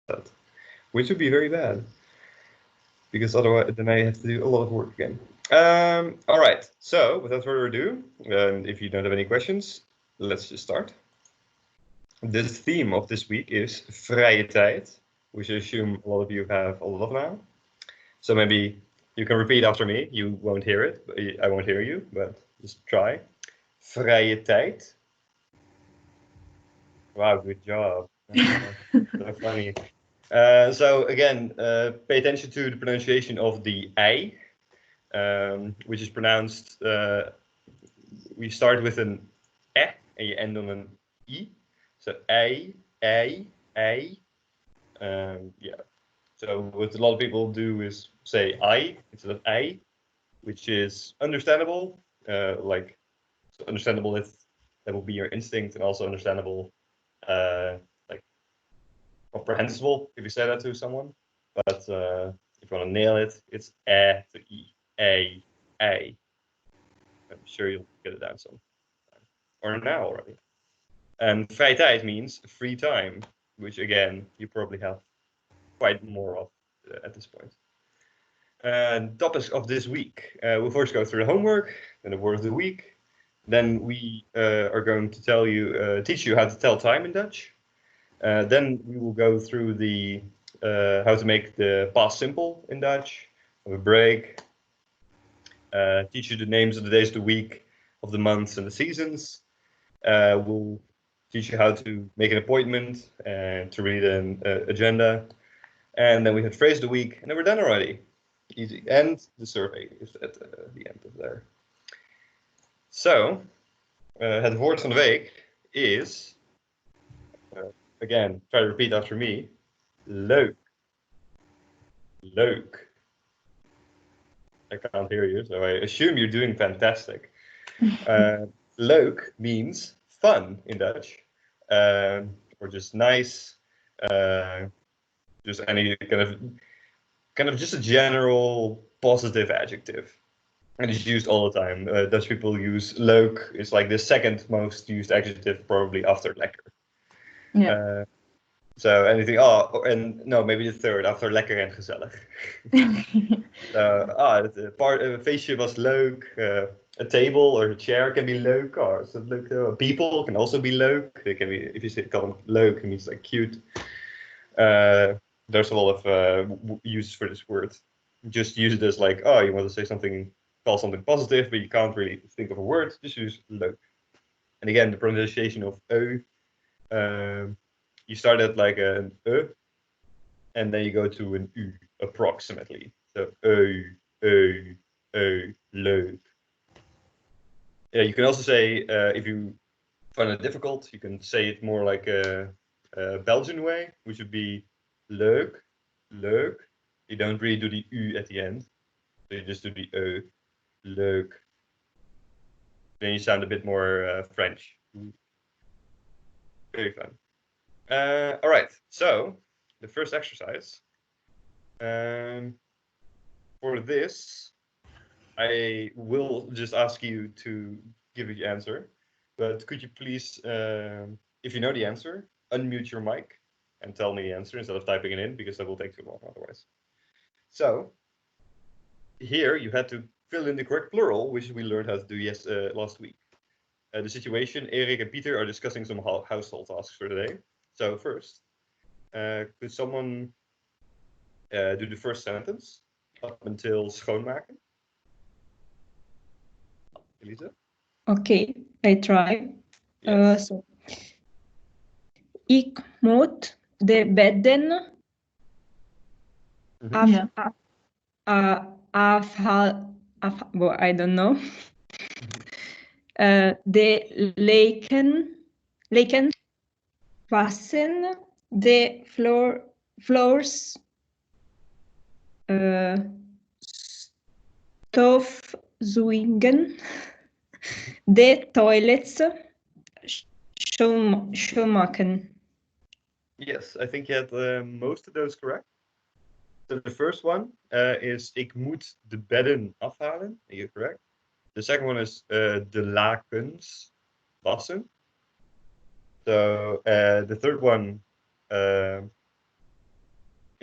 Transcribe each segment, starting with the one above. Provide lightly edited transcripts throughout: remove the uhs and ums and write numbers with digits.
that, which would be very bad because otherwise then I have to do a lot of work again. All right. So without further ado, if you don't have any questions, let's just start. The theme of this week is vrije tijd, which I assume a lot of you have a lot of now. So maybe you can repeat after me. You won't hear it. I won't hear you, but just try. Vrije tijd. Wow, good job. So funny. So again, pay attention to the pronunciation of the I, which is pronounced. We start with an e and you end on an I. So I, I. Yeah. So what a lot of people do is say I instead of I, which is understandable. Like so understandable if that will be your instinct, and also understandable, like comprehensible if you say that to someone. But if you want to nail it, it's to I, a. I'm sure you'll get it down some, or now already. And vrije tijd means free time, which again you probably have quite more of at this point. Topics of this week. We'll first go through the homework, then the word of the week. Then we are going to teach you how to tell time in Dutch. Then we will go through the how to make the past simple in Dutch. Have a break. Teach you the names of the days of the week, of the months and the seasons. We'll teach you how to make an appointment and to read an agenda. And then we had phrase of the week, and then we're done already. Easy. And the survey is at the end of there. So, het woord van de week is, again, try to repeat after me, leuk. Leuk. I can't hear you, so I assume you're doing fantastic. Leuk means fun in Dutch, or just nice, just any kind of just a general positive adjective. And it's used all the time. Dutch people use leuk. It's like the second most used adjective, probably after lekker. Yeah. So anything. Oh, and no, maybe the third after lekker en gezellig. The feestje was leuk. A table or a chair can be leuk. Or so leuk. People can also be leuk. They can be, if you say call them leuk, it means like cute. There's a lot of uses for this word. Just use it as like, oh, you want to say something, call something positive, but you can't really think of a word. Just use leuk. And again, the pronunciation of you start at like an and then you go to an u approximately. So leuk. Yeah, you can also say if you find it difficult, you can say it more like a Belgian way, which would be leuk, leuk. You don't really do the u at the end, so you just do the leuk. Then you sound a bit more French. Very fun. All right, so the first exercise. For this, I will just ask you to give the answer, but could you please, if you know the answer, unmute your mic and tell me the answer instead of typing it in, because that will take too long otherwise. So here you had to fill in the correct plural, which we learned how to do last week. The situation, Erik and Peter are discussing some household tasks for today. So first, could someone do the first sentence up until schoonmaken? Elisa? Okay, I try. Yes. So, ik moet de bedden well, I don't know. De leken wassen, de floors stofzuigen, de toilets schoonmaken. Yes, I think you had most of those correct. So the first one is ik moet de bedden afhalen. You're correct. The second one is de lakens wassen. So the third one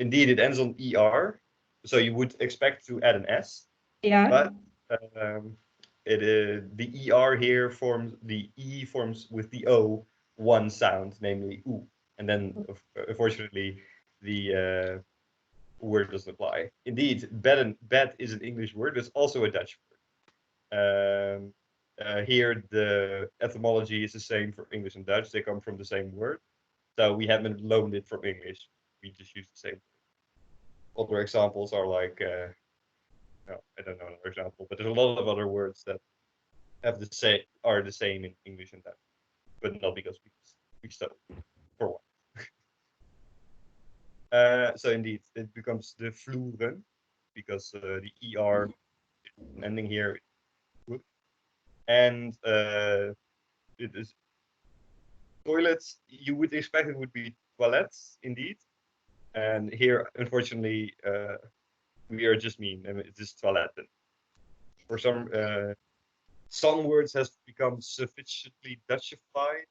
indeed, it ends on er, so you would expect to add an s, Yeah. but the er here forms the e forms with the o one sound, namely oo, and then unfortunately the word doesn't apply. Indeed, bed is an English word, but it's also a Dutch word. Here, the etymology is the same for English and Dutch. They come from the same word. So we haven't loaned it from English. We just use the same word. Other examples are like, no, I don't know another example, but there's a lot of other words that are the same in English and Dutch, but not because we stole for one. So indeed, it becomes the vloeren because the er ending here, and it is toilets. You would expect it would be toilets, indeed, and here, unfortunately, we are just mean, and it is toiletten. For some words has become sufficiently Dutchified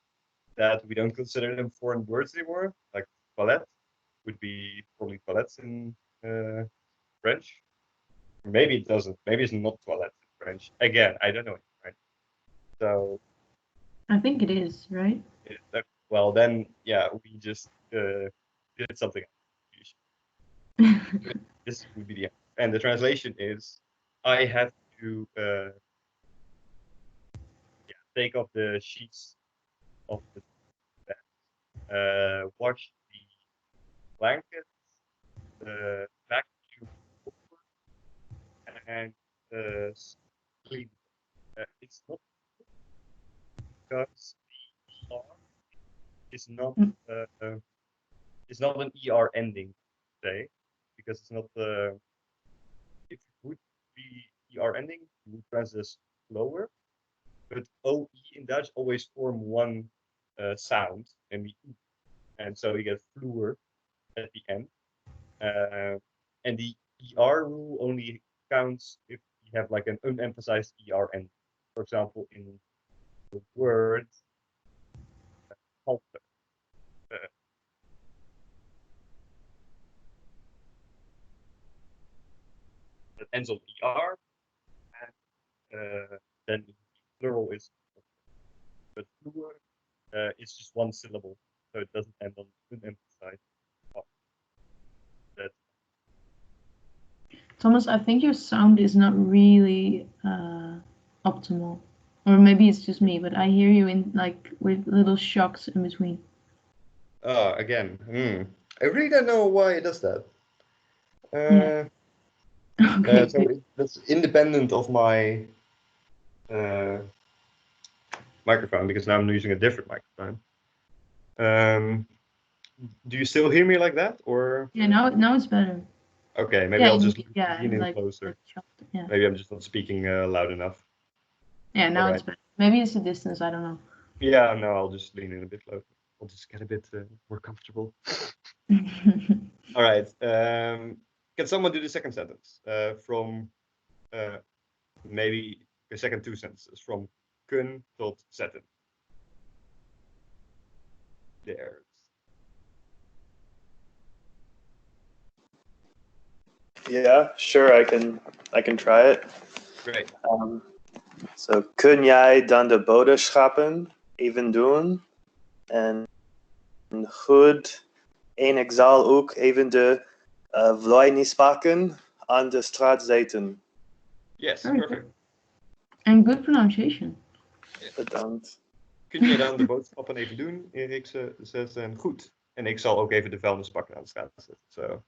that we don't consider them foreign words anymore. Like toilet would be probably toilets in French. Maybe it doesn't. Maybe it's not toilet in French. Again, I don't know in French. So I think it is, right? well, then, yeah, we just did something else. This would be the end. And the translation is, I have to take off the sheets of the bed, wash the blankets, vacuum, and clean. It's not because the R is not an ER ending, say, because it's not if it would be ER ending, you would pronounce this slower. But OE in Dutch always form one sound, and so you get fluer at the end. And the ER rule only counts if you have like an unemphasized ER ending. For example, in the word halter. That ends on ER, and then the plural is, but fluer is just one syllable, so it doesn't end on unemphasized. That Thomas, I think your sound is not really optimal. Or maybe it's just me, but I hear you in like with little shocks in between. again, I really don't know why it does that. Yeah. Okay. So that's independent of my microphone, because now I'm using a different microphone. Do you still hear me like that, or? Yeah, now it's better. Okay, maybe Yeah, I'll just yeah, lean in like closer. shocked, yeah. Maybe I'm just not speaking loud enough. Yeah, now All it's right. better. Maybe it's the distance, I don't know. Yeah, no, I'll just lean in a bit closer. I'll just get a bit more comfortable. All right. Can someone do the second sentence from maybe the second two sentences from kun tot zetten? There. Yeah, sure, I can try it. Great. So kun jij dan de boodschappen even doen? En goed, en ik zal ook even de vleesbakken aan de straat zetten. Yes, Very perfect. good. And good pronunciation. Bedankt. Kun je dan de boodschappen even doen? Erik zegt goed. En ik zal ook even de vuilnisbakken aan de straat zetten. So,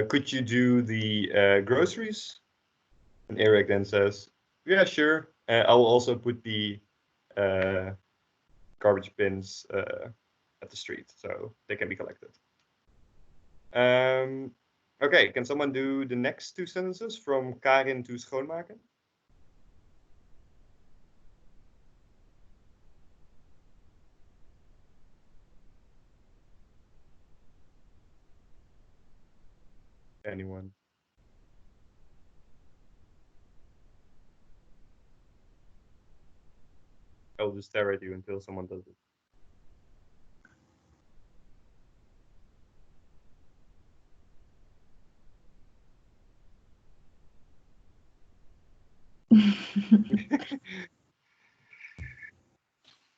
could you do the groceries? And Eric then says, yeah, sure. I will also put the garbage bins at the street, so they can be collected. Okay, can someone do the next two sentences from Karin to schoonmaken? Anyone? I'll just stare at you until someone does it.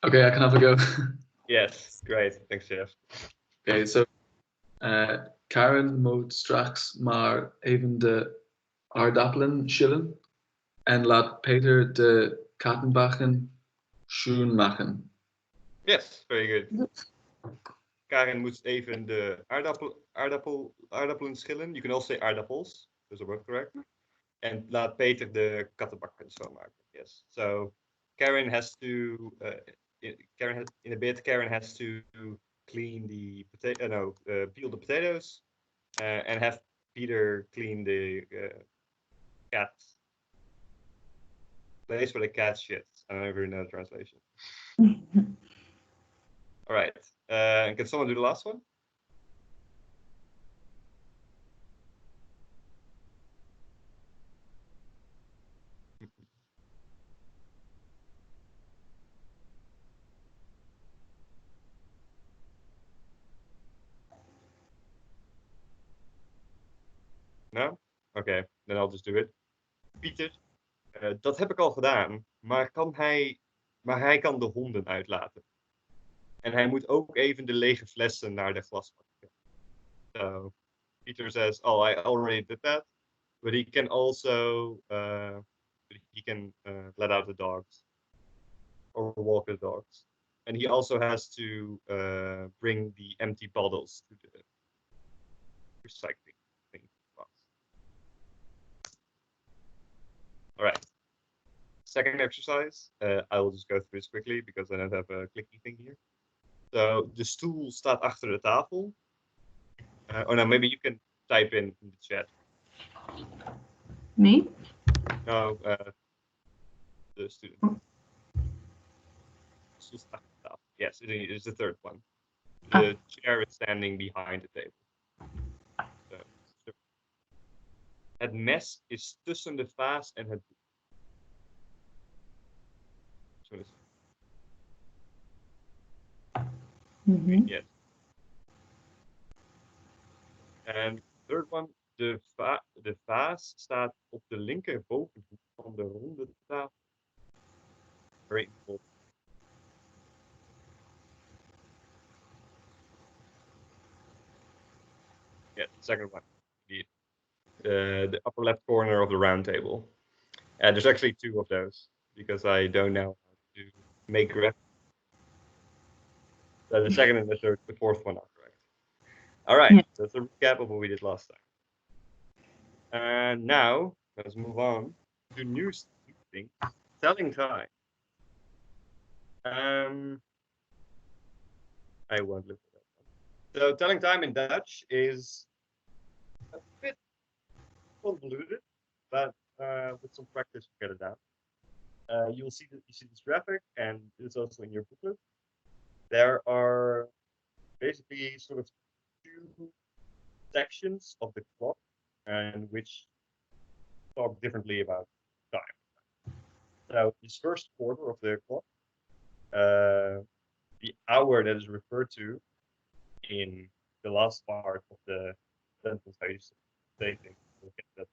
Okay, I can have a go. Yes, great. Thanks, Jeff. Okay, so Karen moet straks maar even de aardappelen schillen en laat Peter de kattenbakken schoon maken. Yes, very good. Karin moet even de aardappelen schillen. You can also say aardappels. Those are both correct. En laat Peter de kattenbakken schoonmaken. Yes. So Karen has to Karen has to clean the peel the potatoes and have Peter clean the cat place where the cat shits. I don't even know the translation. All right. And can someone do the last one? No? Okay, then I'll just do it. Pieter, dat heb ik al gedaan, maar hij kan de honden uitlaten. En hij moet ook even de lege flessen naar de glasbak. So Peter says, "Oh, I already did that," but he can also let out the dogs or walk the dogs, and he also has to bring the empty bottles to the recycling thing box. All right. Second exercise, I will just go through this quickly because I don't have a clicky thing here. So de stoel staat achter de tafel. Oh no, maybe you can type in the chat. Me? No, the student. Stoel staat achter de tafel. Yes, it is the third one. The chair is standing behind the table. So, het mes is tussen de vaas en het boek. Mm-hmm. Yes. En third one, de vaas staat op de linkerbovenhoek van de ronde tafel. Very important. Yeah, the second one, indeed. The upper left corner of the round table. And there's actually two of those because I don't know how to make reference. So the second and the fourth one are correct. All right, Yeah. that's a recap of what we did last time. And now let's move on to new things. Telling time. I won't look at that one. So telling time in Dutch is a bit convoluted, but with some practice we get it down. You see this graphic, and it's also in your booklet. There are basically sort of two sections of the clock, and which talk differently about time. So this first quarter of the clock, the hour that is referred to in the last part of the sentence I used to say things, we'll get that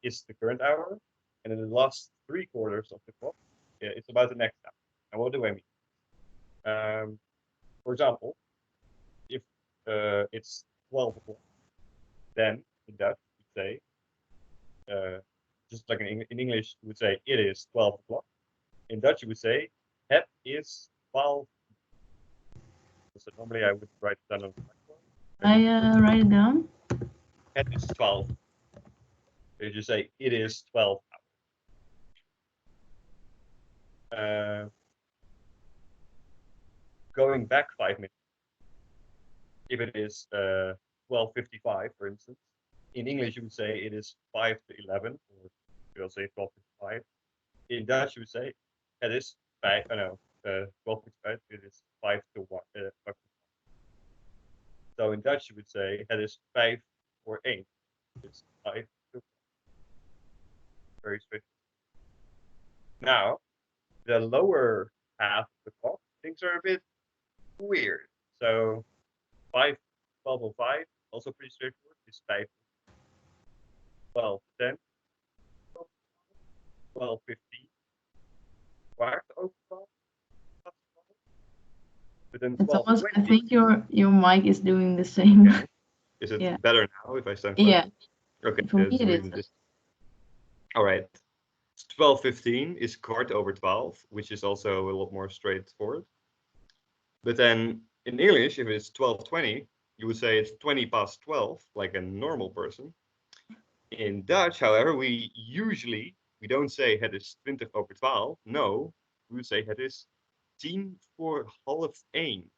is the current hour, and in the last 3/4 of the clock, it's about the next hour. And what do I mean? For example, if it's 12 o'clock, then in Dutch we say, just like in English, you would say it is 12 o'clock. In Dutch, you would say het is 12. So normally I would write it down on the blackboard. I write it down. Het is 12. You just say it is 12 hours. Going back 5 minutes, if it is 12:55, for instance, in English you would say it is 5 to 11, or you will say 12:55. In Dutch you would say het is 12:55. It is 5 to 1. So in Dutch you would say het is 5 voor 1. It's 5 to 1. Very straightforward. Now, the lower half of the clock, things are a bit weird. So 12:05, also pretty straightforward, is 5 12:10, 12:15. Kwart over 12. But then It's almost. I 12:20. think your mic is doing the same. Okay. Is it Yeah. better now if I stand close? Yeah. Okay. For me that's it the is. reason. All right. 12:15 is kwart over 12, which is also a lot more straightforward. But then in English, if it's 12:20, you would say it's 20 past 12, like a normal person. In Dutch, however, we don't say het is 20 over 12. No, we would say het is 10 voor half 1.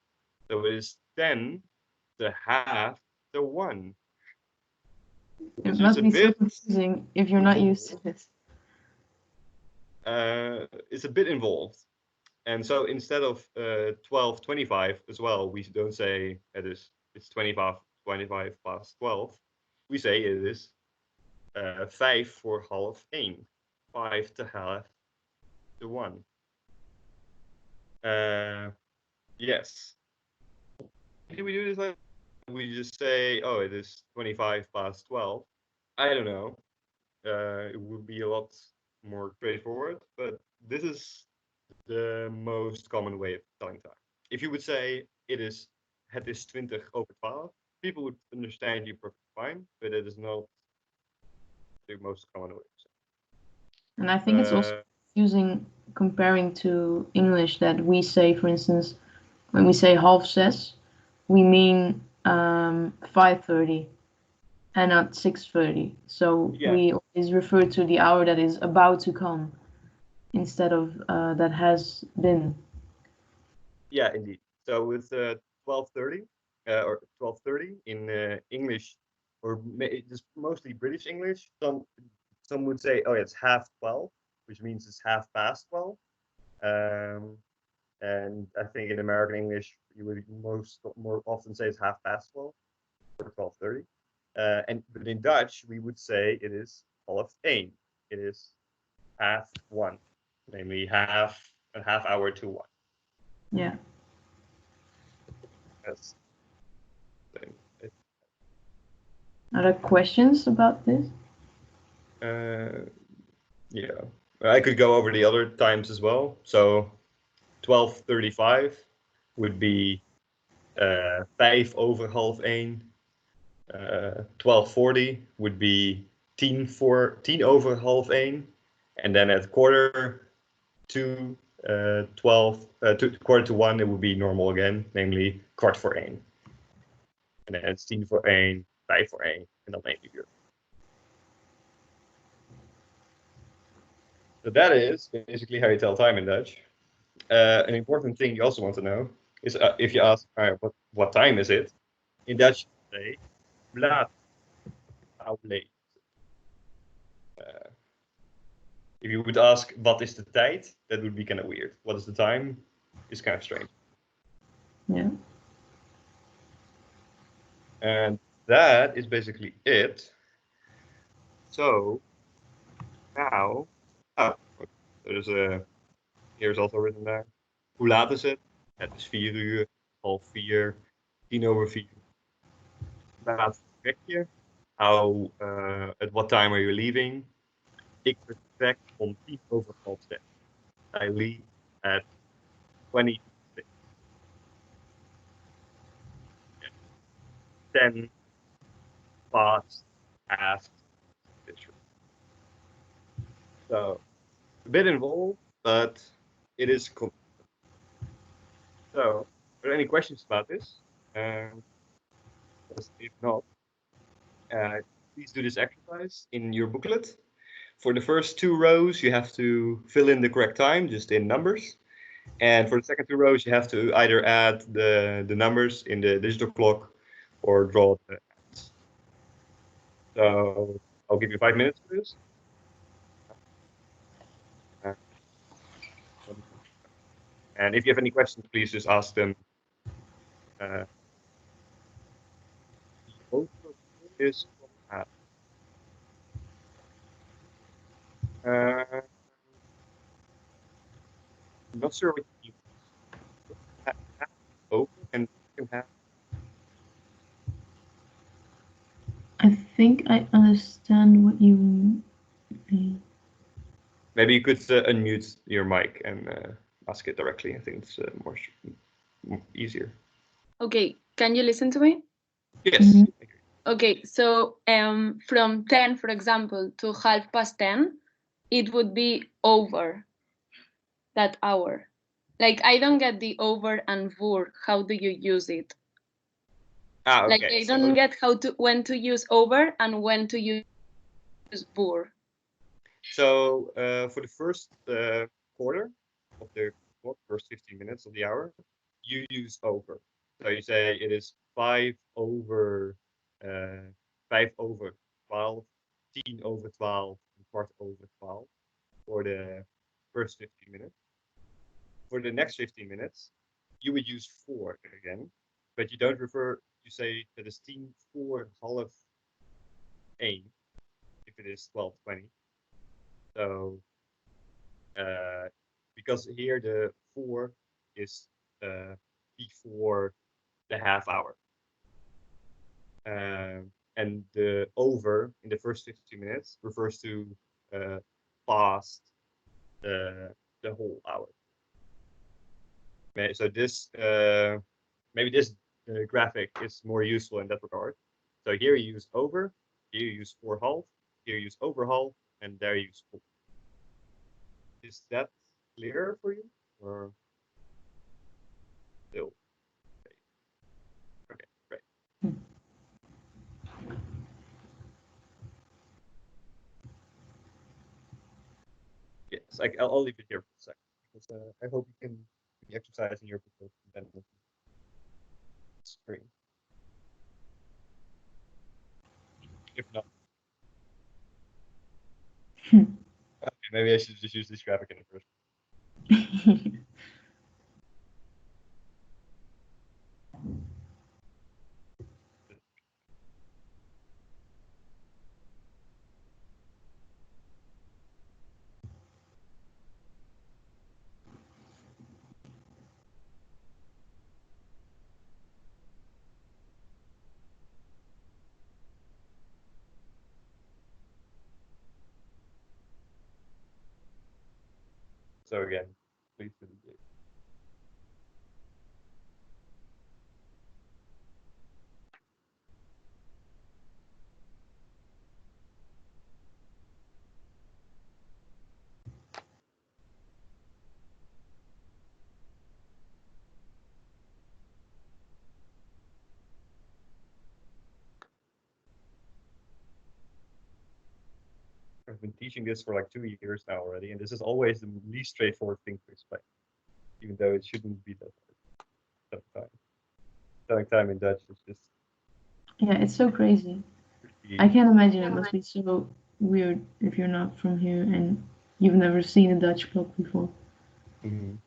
So it is 10 to half to 1. It So must it's a be so bit confusing if you're not used to this. it's a bit involved. And so instead of 12:25 as well, we don't say it's 25 past 12. We say it is 5 voor half 1. 5 to half to 1. Yes. Can we do this like we just say, oh, it is 25 past 12? I don't know. It would be a lot more straightforward, but this is the most common way of telling time. If you would say het is 20 over 12, people would understand you perfectly fine, but it is not the most common way. And I think it's also confusing comparing to English that we say, for instance, when we say 6:30, we mean 5:30 and not 6:30. So Yeah. we always refer to the hour that is about to come instead of that has been. Yeah, indeed. So with 12:30 or 12:30 in English, or just mostly British English, some would say, oh, it's 12:30, which means it's 12:30. And I think in American English, you would more often say it's 12:30 or 12:30. But in Dutch, we would say it is 12:01. It is 1:30, namely a half hour to 1. Yeah. Yes. Are there questions about this? Yeah, I could go over the other times as well. So 12:35 would be 5 over half 1. 12:40 would be 10 over half 1. And then at quarter to 1, it would be normal again, namely kwart voor 1. And then it's 10 voor 1, 5 voor 1, and dan 1 uur. So that is basically how you tell time in Dutch. An important thing you also want to know is if you ask, all right, what time is it? In Dutch, you say, laat. How late? If you would ask, what is the tijd? That would be kind of weird. What is the time? It's kind of strange. Yeah. And that is basically it. So now, here's also written there. Hoe laat is het? Het is 4 uur, half 4, 10 over 4. Laat vertrek je? At what time are you leaving? Ik vertrek om 10 over half 6. I leave at 20. 10 past half. So a bit involved, but it is cool. So, are there any questions about this? If not, please do this exercise in your booklet. For the first 2 rows, you have to fill in the correct time, just in numbers. And for the second 2 rows, you have to either add the numbers in the digital clock or draw the ends. So I'll give you 5 minutes for this. And if you have any questions, please just ask them. Is I'm not sure what you have open and you can have. I think I understand what you mean. Maybe you could unmute your mic and ask it directly. I think it's more easier. Okay, can you listen to me? Yes. Mhm. Okay, so from 10, for example, to 10:30, it would be over that hour. Like, I don't get the over and voor. How do you use it? Okay. Like, I don't get when to use over and when to use voor. So for the first quarter of the first 15 minutes of the hour, you use over. So you say it is 5 over 12, 10 over 12, and kwart over 12 for the first 15 minutes. For the next 15 minutes, you would use 4 again, but you don't refer. You say that is 10 voor half 1 if it is 12:20. So because here the 4 is before the half hour. And the over in the first 15 minutes refers to past the whole hour. So this maybe this graphic is more useful in that regard. So here you use over, here you use 4 half, here you use over half, and there you use 4. Is that clearer for you, or still? Okay, great. Yes, I'll leave it here for a second because I hope you can be exercising your independent screen. If not, okay, maybe I should just use this graphic in the first. So again, please do the I've been teaching this for like 2 years now already, and this is always the least straightforward thing to explain, even though it shouldn't be that hard sometimes. Spending time in Dutch is just Yeah, it's so crazy. pretty. I can't imagine it must be so weird if you're not from here and you've never seen a Dutch clock before. Mhm.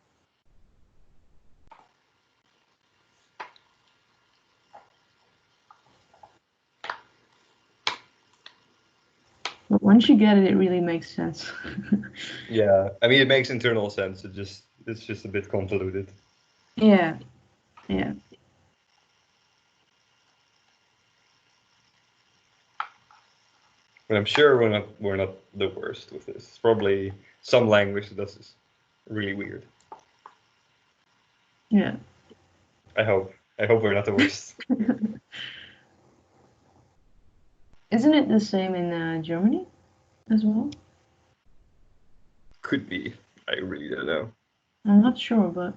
But once you get it, it really makes sense. Yeah, I mean it makes internal sense. It's just a bit convoluted. Yeah, yeah. But I'm sure we're not the worst with this. It's probably some language that does this really weird. Yeah. I hope we're not the worst. Isn't it the same in Germany as well? Could be. I really don't know. I'm not sure, but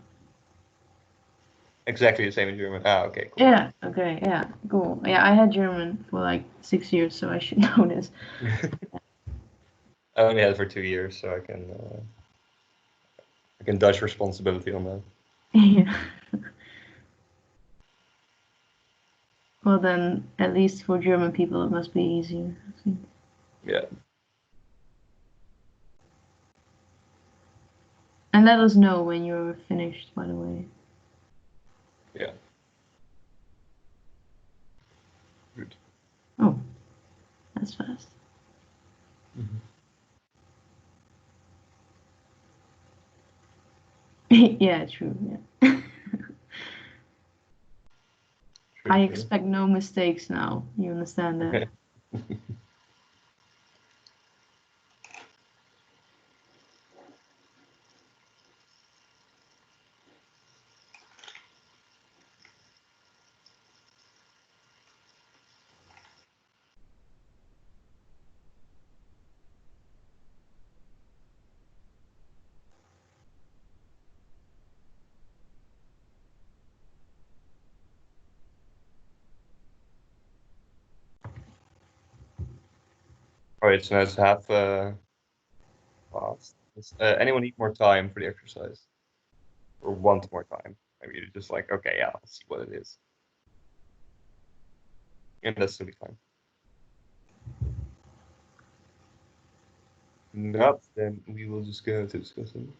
Exactly the same in German. Okay, cool. yeah, okay, yeah, cool. Yeah, I had German for like 6 years, so I should know this. I only had it for 2 years, so I can Dutch responsibility on that. Yeah. Well, then, at least for German people, it must be easier, I think. Yeah. And let us know when you're finished, by the way. Yeah. Good. Oh, that's fast. Yeah, true, yeah. I expect no mistakes now. You understand that? Alright, so now it's half fast. Anyone need more time for the exercise? Or want more time? Maybe you're just like, okay, yeah, let's see what it is. And that's gonna be fine. Not, then we will just go to discussing.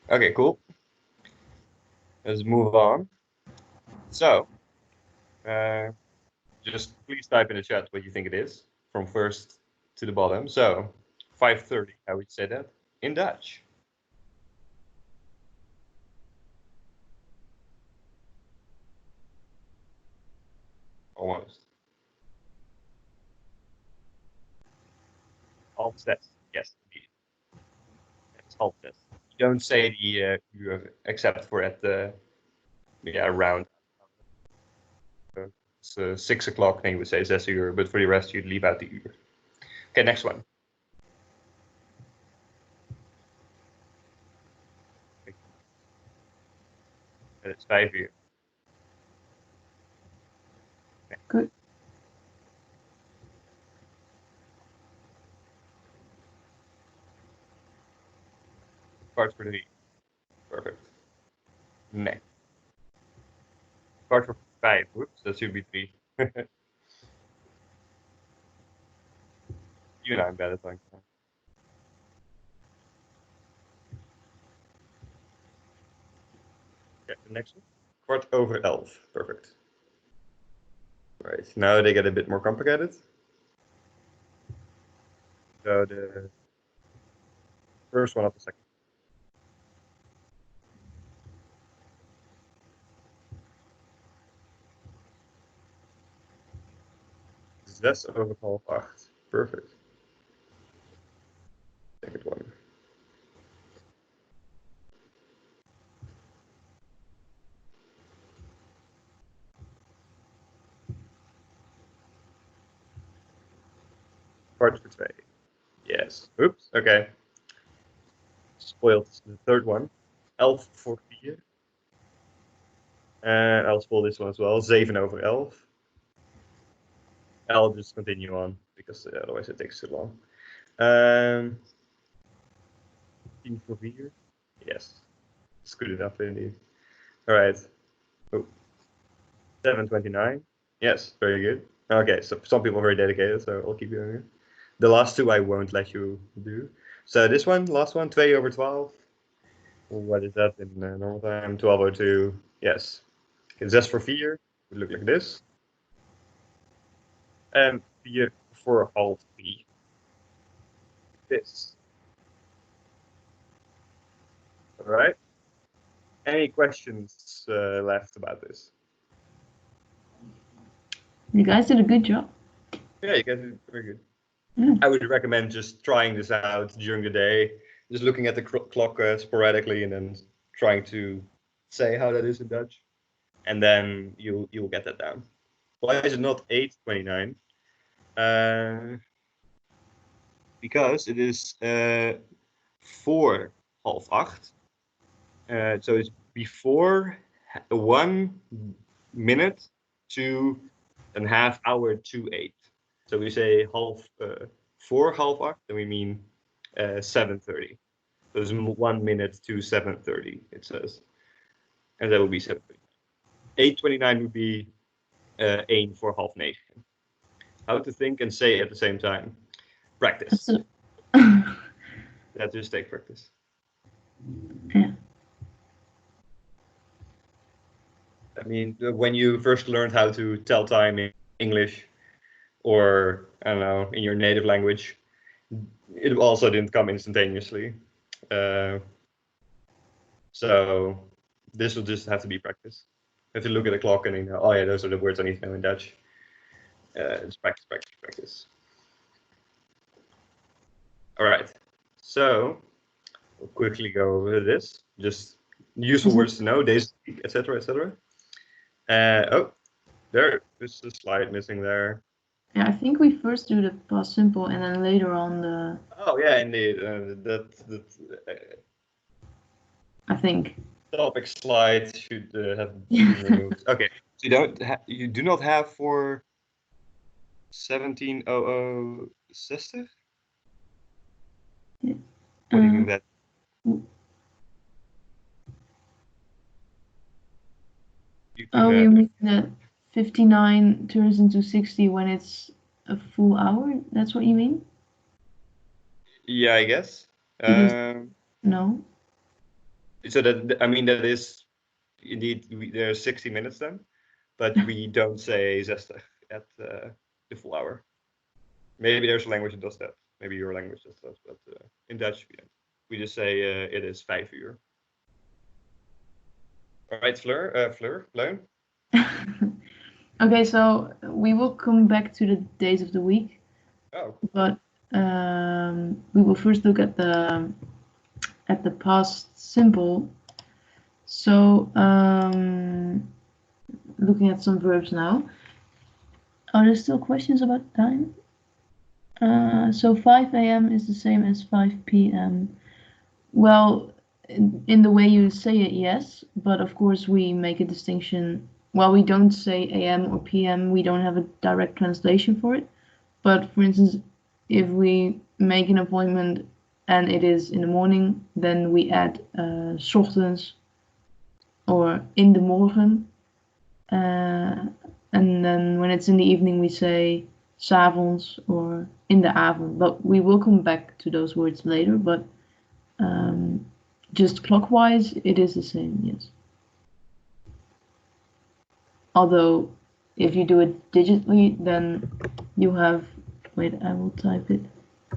Okay, cool. Let's move on. So, just please type in the chat what you think it is from first to the bottom. So, 5:30, how would you say that in Dutch? Almost. Half test. Yes, indeed. It's half test. You don't say the uur except for at the around. It's 6 o'clock, then you would say 6 uur, but for the rest you'd leave out the uur. Okay, next one. It's 5 uur. Good. Kwart voor 3. Perfect. Nee. Kwart voor 5. Whoops, that should be 3. You and I'm better, thank you. Okay, the next one. Kwart over 11. Perfect. Right, now they get a bit more complicated. So the first one of the second. 6 over 7:30. Perfect. Second one. Kwart voor 2. Yes. Oops. Okay. Spoiled the third one. 11 voor 4. And I'll spoil this one as well. 7 over 11. I'll just continue on because otherwise it takes too long. 10 voor 4. Yes. It's good enough indeed. All right. Oh. 7:29. Yes, very good. Okay, so some people are very dedicated, so I'll keep doing it. The last two I won't let you do. So this one, last one, 2 over 12. What is that in normal time? 12:02. Yes. Okay, 6 voor 4 would look like this. And 4 voor half 3. This. All right. Any questions left about this? You guys did a good job. Yeah, you guys did very good. Mm. I would recommend just trying this out during the day, just looking at the clock sporadically and then trying to say how that is in Dutch, and then you'll get that down. Why is it not 8:29? Because it is 4:30. So it's before 1 minute to a half hour to 8. So we say 4:30, then we mean 7:30. So it's 1 minute to 7:30, it says. And that would be 7:30. 8:29 would be 1 voor 8:30. How to think and say at the same time. Practice. That just take practice. Yeah. I mean, when you first learned how to tell time in English, or I don't know, in your native language, it also didn't come instantaneously. So this will just have to be practice. You have to look at the clock and you know, oh yeah, those are the words I need to know in Dutch. It's practice, practice, practice. All right, so we'll quickly go over this. Just useful words to know, days, etc., etc. Oh, there's a slide missing there. Yeah, I think we first do the past simple and then later on the. Oh yeah, indeed. I think. Topic slide should have been removed. Okay, so you do not have for 1760? Yeah. What do you mean that? Oh, you mean that 59 turns into 60 when it's a full hour? That's what you mean? Yeah, I guess. Because- No. So that, I mean, that is indeed, there's 60 minutes then, but we don't say 60 at the full hour. Maybe there's a language that does that. Maybe your language does that, but in Dutch we just say it is 5 uur. All right, Fleur, Leun? Okay, so we will come back to the days of the week, Oh, but we will first look at the past simple. So looking at some verbs now. Are there still questions about time? So 5 a.m. is the same as 5 p.m. Well, in the way you say it, yes, but of course we make a distinction. While we don't say a.m. or p.m., we don't have a direct translation for it. But for instance, if we make an appointment and it is in the morning, then we add 's ochtends or in de morgen. And then when it's in the evening, we say 's avonds or in de avond. But we will come back to those words later. But just clockwise, it is the same, yes. Although, if you do it digitally, then you have, wait, I will type it.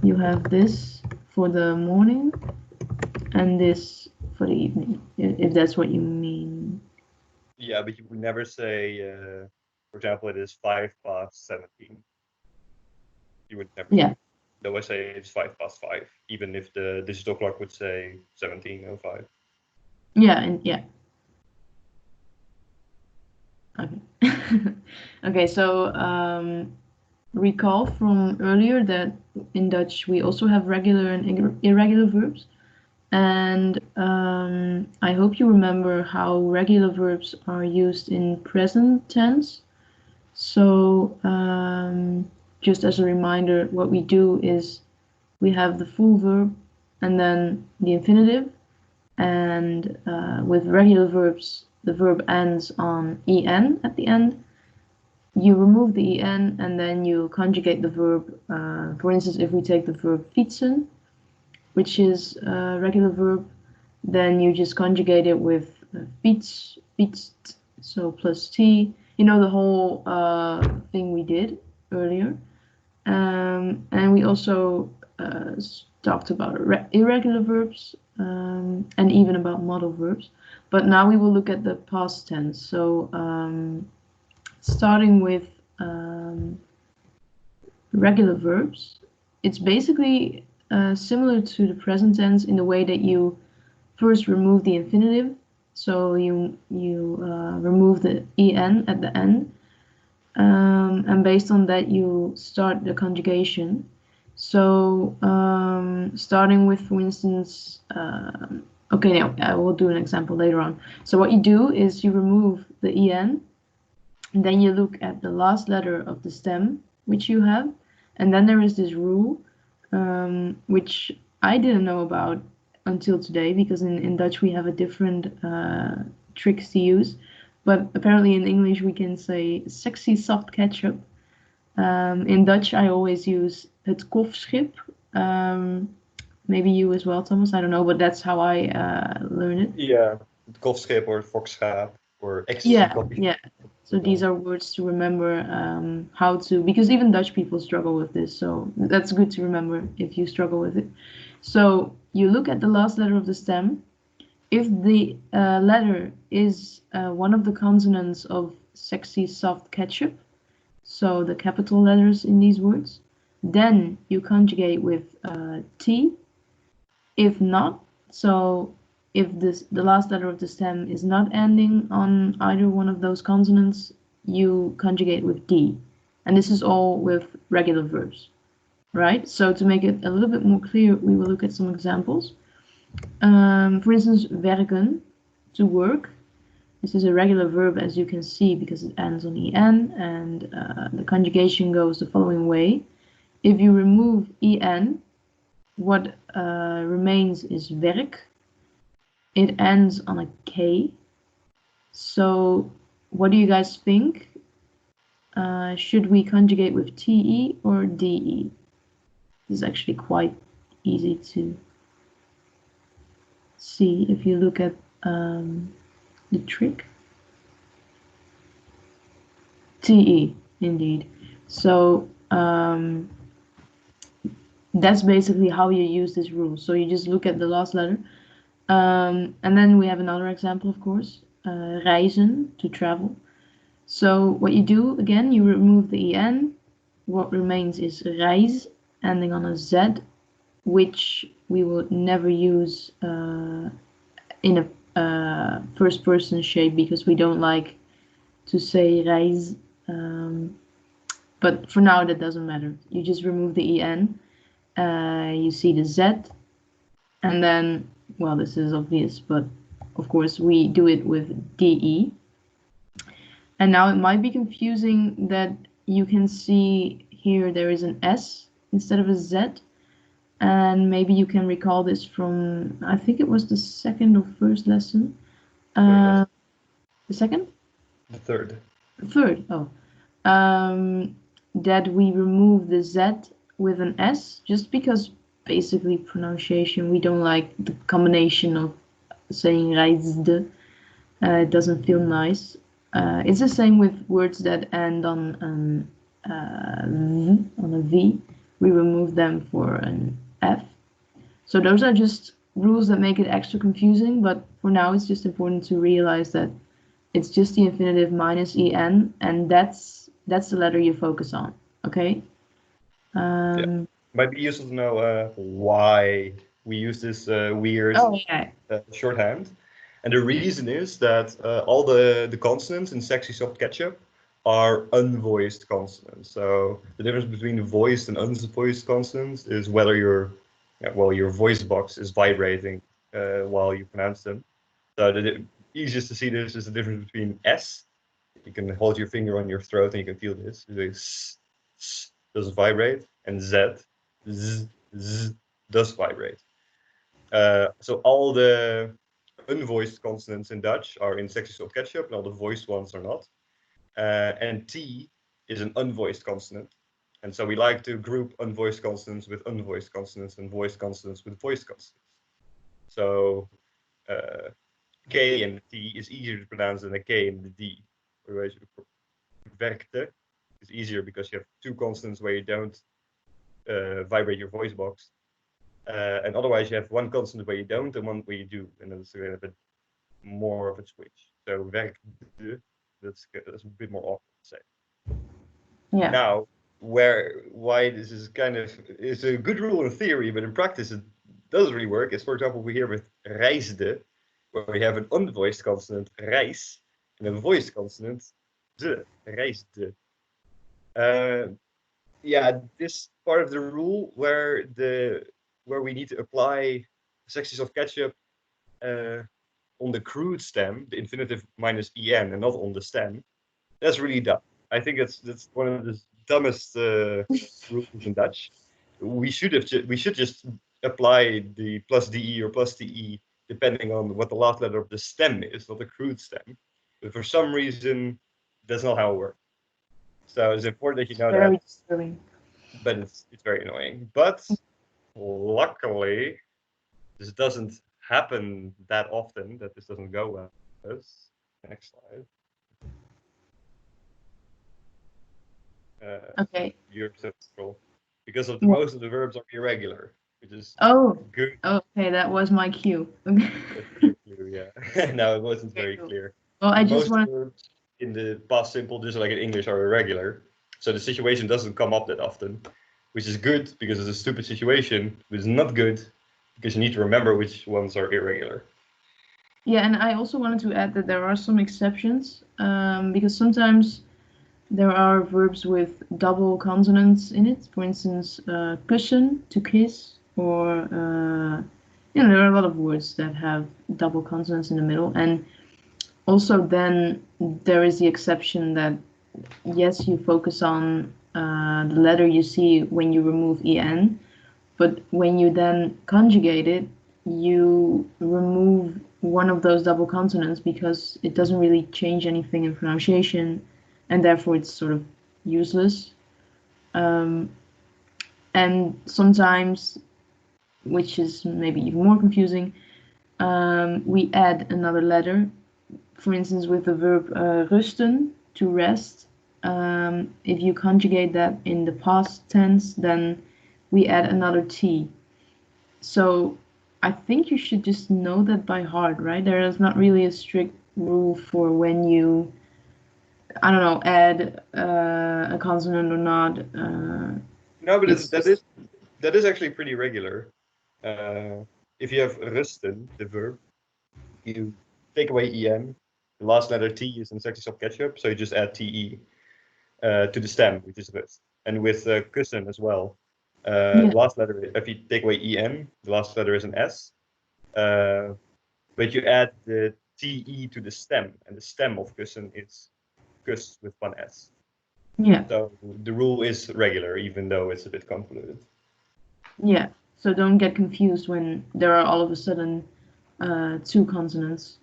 You have this for the morning and this for the evening, if that's what you mean. yeah, but you would never say, for example, it is 17:05. You would never. Yeah. They always say it's 5:05, even if the digital clock would say 17:05. Yeah, and yeah. Okay. Okay, so recall from earlier that in Dutch we also have regular and irregular verbs. And I hope you remember how regular verbs are used in present tense. So just as a reminder, what we do is we have the full verb and then the infinitive. And with regular verbs, the verb ends on en at the end. You remove the en and then you conjugate the verb. For instance, if we take the verb fietsen, which is a regular verb, then you just conjugate it with fiets, fietst, so plus t. You know the whole thing we did earlier. And we also talked about irregular verbs and even about modal verbs. But now we will look at the past tense. So starting with regular verbs, it's basically similar to the present tense in the way that you first remove the infinitive. So you remove the en at the end. And based on that, you start the conjugation. So starting with, for instance, okay, now I will do an example later on. So what you do is you remove the en, and then you look at the last letter of the stem, which you have, and then there is this rule, which I didn't know about until today, because in Dutch we have a different tricks to use. But apparently in English we can say sexy soft ketchup. In Dutch I always use het kofschip. Maybe you as well, Thomas, I don't know, but that's how I learn it. Yeah, kofschip or fokschaap or ecstasy Yeah, coffee. yeah. So these are words to remember how to, because even Dutch people struggle with this, so that's good to remember if you struggle with it. So you look at the last letter of the stem. If the letter is one of the consonants of sexy soft ketchup, so the capital letters in these words, then you conjugate with T. If not, so if the last letter of the stem is not ending on either one of those consonants, you conjugate with D. And this is all with regular verbs, right? So to make it a little bit more clear, we will look at some examples. For instance, werken, to work. This is a regular verb, as you can see, because it ends on en, and the conjugation goes the following way. If you remove en, what remains is werk. It ends on a k. So what do you guys think? Should we conjugate with te or de? This is actually quite easy to see if you look at the trick. Te, indeed. So that's basically how you use this rule. So you just look at the last letter. And then we have another example, of course, reizen, to travel. So what you do, again, you remove the en. What remains is reis, ending on a z, which we will never use in a first person shape because we don't like to say reis. But for now, that doesn't matter. You just remove the en. You see the z, and then, well, this is obvious, but of course we do it with de. And now it might be confusing that you can see here there is an s instead of a z, and maybe you can recall this from, I think it was the second or first lesson. The second? The third. The third, oh. That we remove the z with an s, just because basically pronunciation, we don't like the combination of saying reisde. It doesn't feel nice. It's the same with words that end on a v. We remove them for an f. So those are just rules that make it extra confusing, but for now it's just important to realize that it's just the infinitive minus en, and that's the letter you focus on, okay? Yeah. Might be useful to know why we use this weird shorthand. And the reason is that all the consonants in sexy soft ketchup are unvoiced consonants. So the difference between the voiced and unvoiced consonants is whether your voice box is vibrating while you pronounce them. So the easiest to see this is the difference between S. You can hold your finger on your throat and you can feel this. The s does vibrate, and z does vibrate. So all the unvoiced consonants in Dutch are in sexy soft ketchup, and all the voiced ones are not. And T is an unvoiced consonant. And so we like to group unvoiced consonants with unvoiced consonants and voiced consonants with voiced consonants. So K and T is easier to pronounce than a K and the D. Werkte is easier because you have two consonants where you don't vibrate your voice box. And otherwise you have one consonant where you don't and one where you do. And that's a bit more of a switch. So werkte, that's a bit more awkward to say. Yeah. Now, why this is it's a good rule in theory, but in practice it doesn't really work. Is, for example, we hear with reisde, where we have an unvoiced consonant reis and a voiced consonant de, reisde. Yeah, this part of the rule where we need to apply sexy soft ketchup on the crude stem, the infinitive minus en, and not on the stem. That's really dumb. I think that's one of the dumbest rules in Dutch. We should just apply the plus de or plus te depending on what the last letter of the stem is, not the crude stem. But for some reason, that's not how it works. So it's important that you know Very that. disturbing. But it's very annoying. But luckily, this doesn't happen that often. That this doesn't go well. Next slide. Okay. You're central because of most of the verbs are irregular, which is good. Okay, that was my cue. Yeah. No, it wasn't very clear. Well, I just want verbs in the past simple, just like in English, are irregular, so the situation doesn't come up that often, which is good because it's a stupid situation, but it's not good because you need to remember which ones are irregular. Yeah, and I also wanted to add that there are some exceptions because sometimes there are verbs with double consonants in it. For instance, kussen, to kiss, or there are a lot of words that have double consonants in the middle. And also then there is the exception that yes, you focus on the letter you see when you remove en, but when you then conjugate it, you remove one of those double consonants because it doesn't really change anything in pronunciation, and therefore it's sort of useless. And sometimes, which is maybe even more confusing, we add another letter. For instance, with the verb rusten, to rest, if you conjugate that in the past tense, then we add another T. So I think you should just know that by heart, right? There is not really a strict rule for when you, I don't know, add a consonant or not. No, but that is actually pretty regular. If you have rusten, the verb, you take away en. The last letter T is in section of ketchup, so you just add te to the stem, which is rust. And with kussen as well, the last letter, if you take away en, the last letter is an s, but you add the te to the stem, and the stem of kussen is kus with one s. Yeah. So the rule is regular, even though it's a bit convoluted. Yeah. So don't get confused when there are all of a sudden two consonants,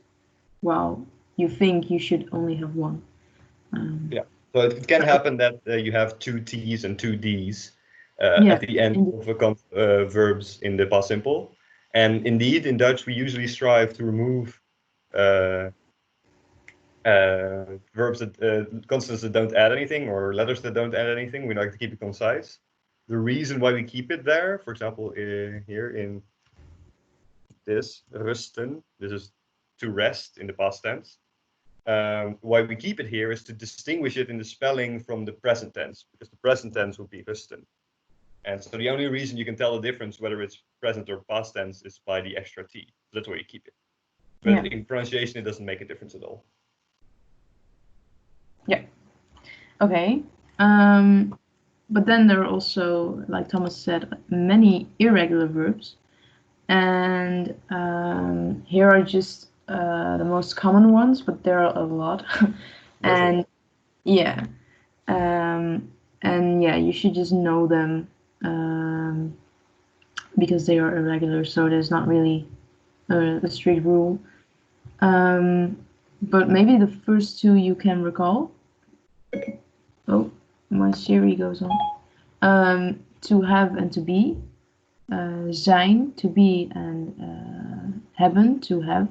while you think you should only have one. Yeah. So it can happen that you have two T's and two D's at the end of verbs in the past simple. And indeed, in Dutch, we usually strive to remove verbs that consonants that don't add anything or letters that don't add anything. We like to keep it concise. The reason why we keep it there, for example, here in this rusten, this is to rest in the past tense. Why we keep it here is to distinguish it in the spelling from the present tense, because the present tense will be rusten. And so the only reason you can tell the difference whether it's present or past tense is by the extra T. That's why you keep it. But in pronunciation, it doesn't make a difference at all. Yeah. Okay. But then there are also, like Thomas said, many irregular verbs. And here are just the most common ones, but there are a lot. And yeah. And yeah, you should just know them because they are irregular, so there's not really a strict rule. But maybe the first two you can recall. Oh, my Siri goes on. To have and to be. Zijn, to be, and hebben, to have.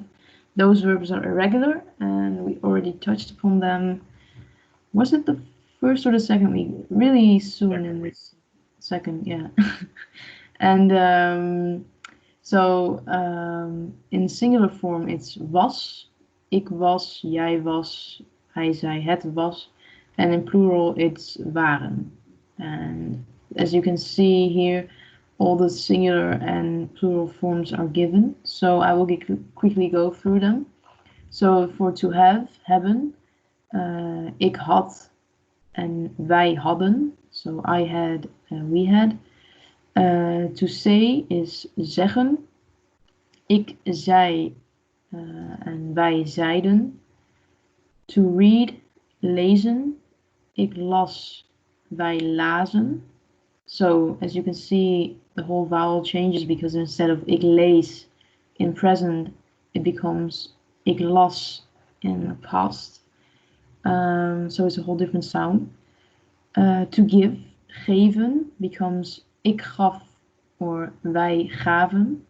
Those verbs are irregular, and we already touched upon them. Was it the first or the second week? Really soon in this second, yeah. And so in singular form, it's was. Ik was, jij was, hij, zij, het was. And in plural, it's waren. And as you can see here, all the singular and plural forms are given. So I will quickly go through them. So for to have, hebben, ik had and wij hadden. So I had and we had. To say is zeggen. Ik zei en wij zeiden. To read, lezen. Ik las, wij lazen. So as you can see, the whole vowel changes because instead of ik lees in present, it becomes ik las in the past. So it's a whole different sound. To give, geven, becomes ik gaf or wij gaven.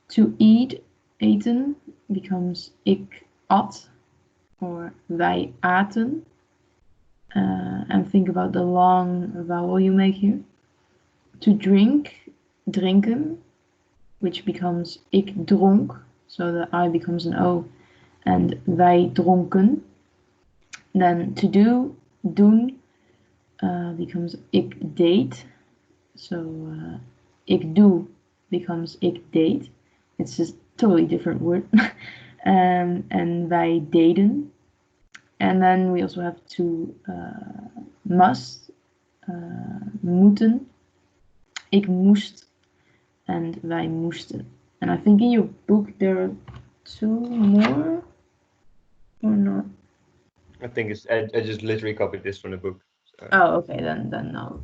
To eat, eten, becomes ik at or wij aten. And think about the long vowel you make here. To drink, drinken, which becomes ik dronk, so the I becomes an O, and wij dronken. Then to do, doen, becomes ik deed, so ik doe becomes ik deed. It's a totally different word. And wij deden. And then we also have to must, moeten, ik moest, and wij moesten. And I think in your book there are two more. or not? I think it's. I just literally copied this from the book. So. Oh, okay, then no.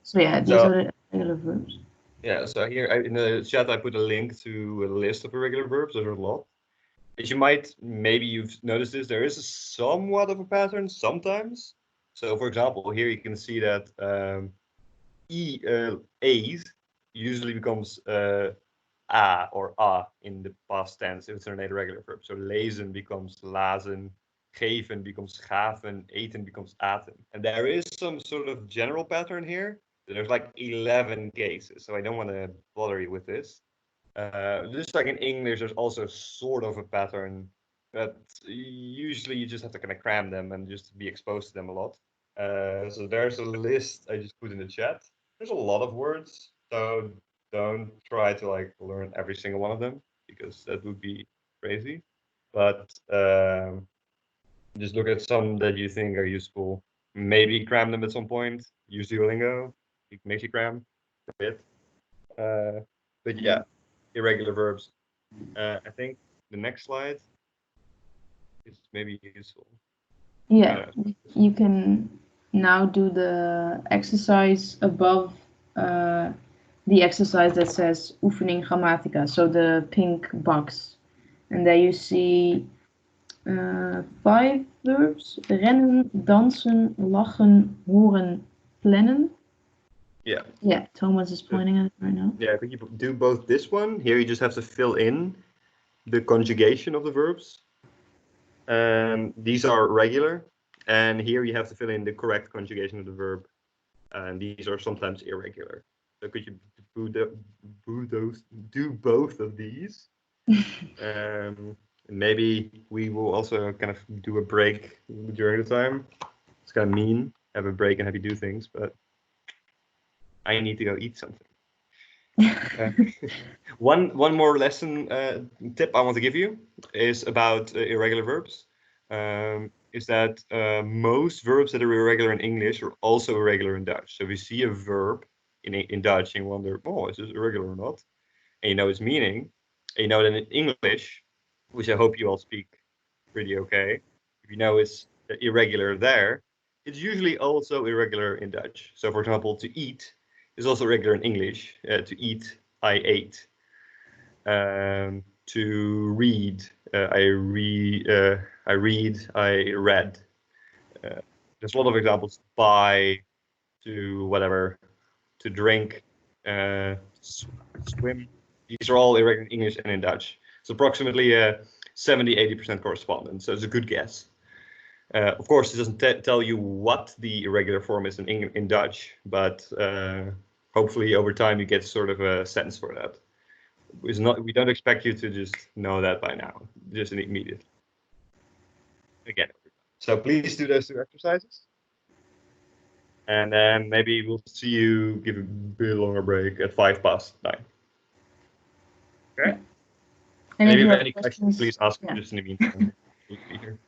So yeah, these So- are the regular verbs. Yeah, so here in the chat I put a link to a list of irregular verbs. There's a lot. As you might, maybe you've noticed this, there is somewhat of a pattern sometimes. So for example, here you can see that A's usually becomes a or a in the past tense if it's an irregular verb. So lezen becomes lazen, geven becomes gaven, eten becomes aten. And there is some sort of general pattern here. There's like 11 cases, so I don't want to bother you with this. Just like in English, there's also sort of a pattern, but usually you just have to kind of cram them and just be exposed to them a lot. So there's a list I just put in the chat. There's a lot of words, so don't try to like learn every single one of them because that would be crazy. But just look at some that you think are useful. Maybe cram them at some point. Use Duolingo. It makes you cram a bit. But yeah, irregular verbs. I think the next slide is maybe useful. Yeah, you can now do the exercise above the exercise that says oefening grammatica, so the pink box. And there you see 5 verbs: rennen, dansen, lachen, horen, plannen. Yeah. Yeah, Thomas is pointing at it right now. Yeah, could you do both this one? Here you just have to fill in the conjugation of the verbs. These are regular. And here you have to fill in the correct conjugation of the verb. And these are sometimes irregular. So could you do both of these? Maybe we will also kind of do a break during the time. It's kind of mean, have a break and have you do things, but I need to go eat something. One more lesson tip I want to give you is about irregular verbs. Is that most verbs that are irregular in English are also irregular in Dutch. So if you see a verb in Dutch and you wonder, oh, is this irregular or not? And you know its meaning, and you know that in English, which I hope you all speak pretty okay, if you know it's irregular there, it's usually also irregular in Dutch. So for example, to eat is also irregular in English. To eat, I ate. To read, I read, I read. There's a lot of examples. Buy, to whatever, to drink, swim. These are all irregular in English and in Dutch. It's approximately 70-80% correspondence, so it's a good guess. Of course, it doesn't tell you what the irregular form is in Dutch, but hopefully over time you get sort of a sense for that. We don't expect you to just know that by now, just immediately. Again, so please do those 2 exercises. And then maybe we'll see you, give a bit longer break at 9:05. Okay? And Maybe if you if have any questions, please ask yeah. just in the meantime. We'll be here.